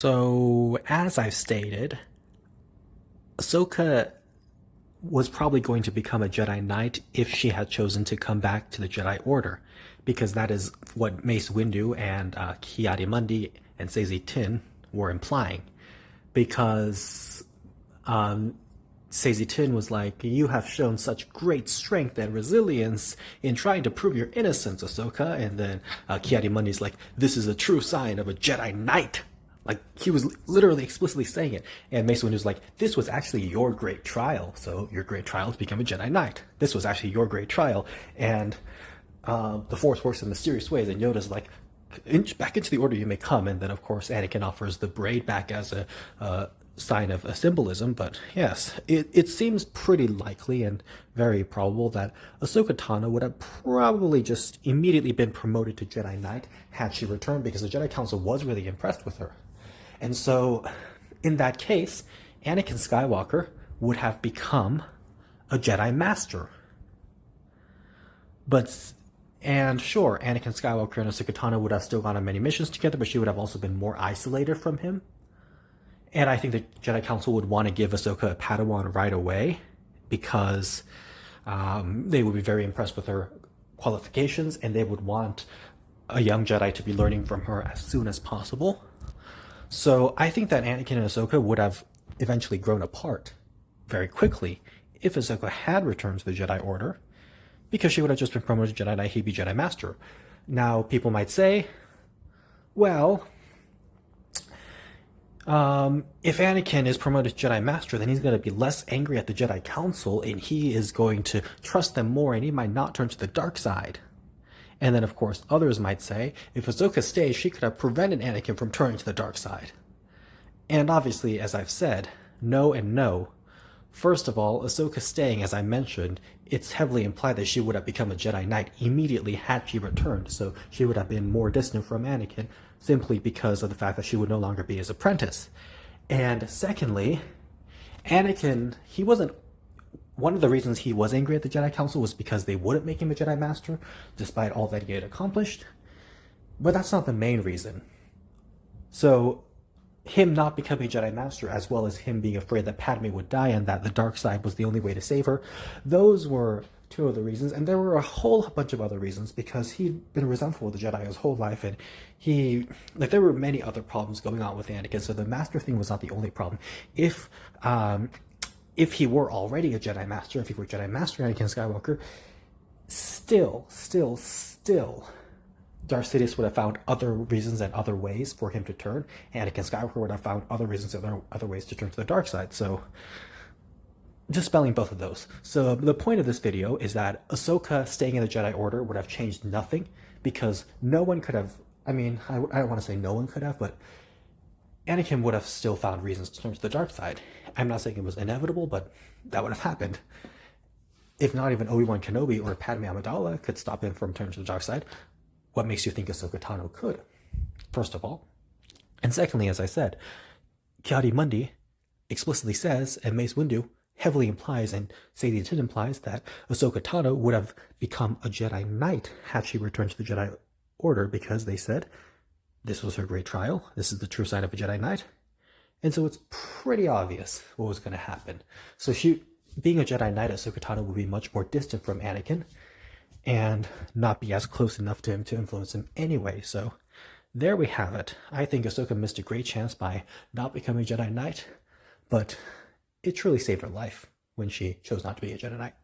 So, as I've stated, Ahsoka was probably going to become a Jedi Knight if she had chosen to come back to the Jedi Order, because that is what Mace Windu and Ki-Adi-Mundi and Saesee Tiin were implying. Because Saesee Tiin was like, "You have shown such great strength and resilience in trying to prove your innocence, Ahsoka." And then Ki-Adi-Mundi's like, "This is a true sign of a Jedi Knight." Like, he was literally explicitly saying it. And Mace Windu's like, "This was actually your great trial. So your great trial to become a Jedi Knight. This was actually your great trial." And the Force works in mysterious ways. And Yoda's like, "Back into the Order you may come." And then, of course, Anakin offers the braid back as a sign of a symbolism. But yes, it seems pretty likely and very probable that Ahsoka Tano would have probably just immediately been promoted to Jedi Knight had she returned, because the Jedi Council was really impressed with her. And so, in that case, Anakin Skywalker would have become a Jedi Master. And sure, Anakin Skywalker and Ahsoka Tano would have still gone on many missions together, but she would have also been more isolated from him. And I think the Jedi Council would want to give Ahsoka a Padawan right away, because they would be very impressed with her qualifications, and they would want a young Jedi to be learning from her as soon as possible. So I think that Anakin and Ahsoka would have eventually grown apart very quickly if Ahsoka had returned to the Jedi Order, because she would have just been promoted to Jedi Knight, he'd be Jedi Master. Now, people might say, well, if Anakin is promoted to Jedi Master, then he's going to be less angry at the Jedi Council, and he is going to trust them more, and he might not turn to the dark side. And then, of course, others might say, if Ahsoka stays, she could have prevented Anakin from turning to the dark side. And obviously, as I've said, no and no. First of all, Ahsoka staying, as I mentioned, it's heavily implied that she would have become a Jedi Knight immediately had she returned, so she would have been more distant from Anakin simply because of the fact that she would no longer be his apprentice. And secondly, Anakin, he wasn't one of the reasons he was angry at the Jedi Council was because they wouldn't make him a Jedi Master, despite all that he had accomplished. But that's not the main reason. So, him not becoming Jedi Master, as well as him being afraid that Padme would die and that the dark side was the only way to save her, those were two of the reasons. And there were a whole bunch of other reasons, because he'd been resentful of the Jedi his whole life, and there were many other problems going on with Anakin, so the Master thing was not the only problem. If he were already a Jedi Master, if he were Jedi Master Anakin Skywalker, still, Darth Sidious would have found other reasons and other ways for him to turn. Anakin Skywalker would have found other reasons and other ways to turn to the dark side. So, dispelling both of those. So, the point of this video is that Ahsoka staying in the Jedi Order would have changed nothing, because no one could have, I don't want to say no one could have, but Anakin would have still found reasons to turn to the dark side. I'm not saying it was inevitable, but that would have happened. If not even Obi-Wan Kenobi or Padme Amidala could stop him from turning to the dark side, what makes you think Ahsoka Tano could? First of all. And secondly, as I said, Ki-Adi-Mundi explicitly says, and Mace Windu heavily implies, and Saesee Tiin implies, that Ahsoka Tano would have become a Jedi Knight had she returned to the Jedi Order, because they said this was her great trial. This is the true sign of a Jedi Knight. And so it's pretty obvious what was going to happen. So being a Jedi Knight, Ahsoka Tano would be much more distant from Anakin and not be as close enough to him to influence him anyway. So there we have it. I think Ahsoka missed a great chance by not becoming a Jedi Knight, but it truly saved her life when she chose not to be a Jedi Knight.